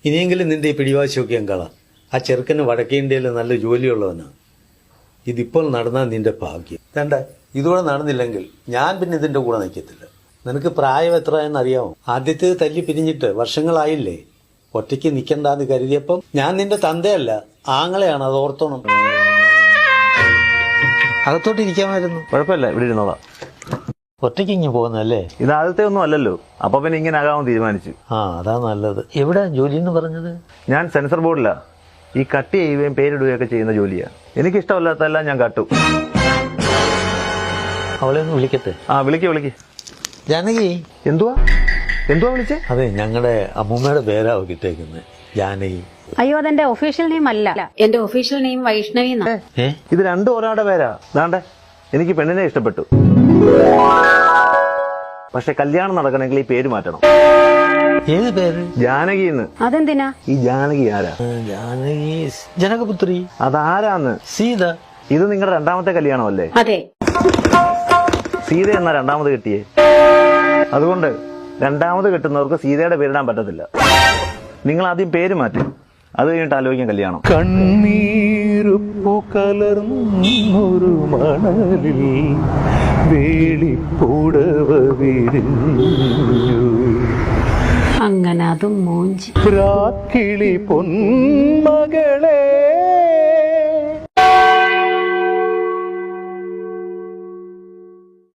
ഇനിയെങ്കിലും നിന്റെ ഈ പിടിവാശിയൊക്കെ എങ്കളാം. ആ ചെറുക്കന് വടക്കേ ഇന്ത്യയിൽ നല്ല ജോലിയുള്ളവനാണ്. ഇതിപ്പോൾ നടന്നാൽ നിന്റെ ഭാഗ്യം. വേണ്ട, ഇതുകൂടെ നടന്നില്ലെങ്കിൽ ഞാൻ പിന്നെ ഇതിന്റെ കൂടെ നിൽക്കത്തില്ല. നിനക്ക് പ്രായം എത്രയെന്ന് അറിയാമോ? ആദ്യത്തെ തല്ലി പിരിഞ്ഞിട്ട് വർഷങ്ങളായില്ലേ. ഒറ്റയ്ക്ക് നിൽക്കണ്ടെന്ന് കരുതിയപ്പം ഞാൻ നിന്റെ തന്തയല്ല, ആങ്ങളെയാണ്, അത് ഓർത്തോണം. അകത്തോട്ടിരിക്കാമായിരുന്നു. കുഴപ്പമില്ല, ഇവിടെ ഇരുന്നോളാം. ഒറ്റയ്ക്ക് ഇങ്ങനെ പോകുന്നല്ലേ? ഇത് ആദ്യത്തെ ഒന്നും അല്ലല്ലോ, അപ്പൊ പിന്നെ ഇങ്ങനെ ആകാമെന്ന് തീരുമാനിച്ചു. അതാ നല്ലത്. എവിടെ ജോലി എന്ന് പറഞ്ഞത്? ഞാൻ സെൻസർ ബോർഡിലാ. ഈ കട്ട് ചെയ്യുകയും പേരിടുകയൊക്കെ ചെയ്യുന്ന ജോലിയാ. എനിക്കിഷ്ടമല്ലാത്തതെല്ലാം ഞാൻ കട്ടു. അവളെ ഒന്ന് വിളിക്കട്ടെ? വിളിക്ക്. ജാനകി. എന്തുവാ വിളിച്ചേ? അതെ, ഞങ്ങളുടെ അമ്മൂമ്മയുടെ പേരാ കിട്ടേക്കുന്നത്, ജാനകി. അയ്യോ, അതെന്റെ ഒഫീഷ്യൽ നെയിം അല്ല. എന്റെ ഒഫീഷ്യൽ നെയിം വൈഷ്ണവി. ഇത് രണ്ടും ഒരാളുടെ പേരാ. ദാണ്ടെ, എനിക്ക് പെണ്ണിനെ ഇഷ്ടപ്പെട്ടു. പക്ഷെ കല്യാണം നടക്കണമെങ്കിൽ ഈ പേര് മാറ്റണം. ഏത് പേര്? ജാനകി എന്ന്. അതെന്തിനാ? ഈ ജാനകി ആരാ? ജാനകി ജനകപുത്രി. അതാരാന്ന്? സീത. ഇത് നിങ്ങളുടെ രണ്ടാമത്തെ കല്യാണമല്ലേ? അതെ. സീത എന്നാ രണ്ടാമത് കെട്ടിയേ. അതുകൊണ്ട് രണ്ടാമത് കെട്ടുന്നവർക്ക് സീതയുടെ പേരിടാൻ പറ്റത്തില്ല. നിങ്ങൾ ആദ്യം പേര് മാറ്റി, അത് കഴിഞ്ഞിട്ട് ആലോചിക്കാൻ കല്യാണം. കണ്ണീരുപ്പു കലർന്നൊരു മണലിൽ വേളിപ്പുടവ വിരിഞ്ഞു, അങ്ങനെ അതും മൂഞ്ചി. രാക്കിളി പൊന്മകളെ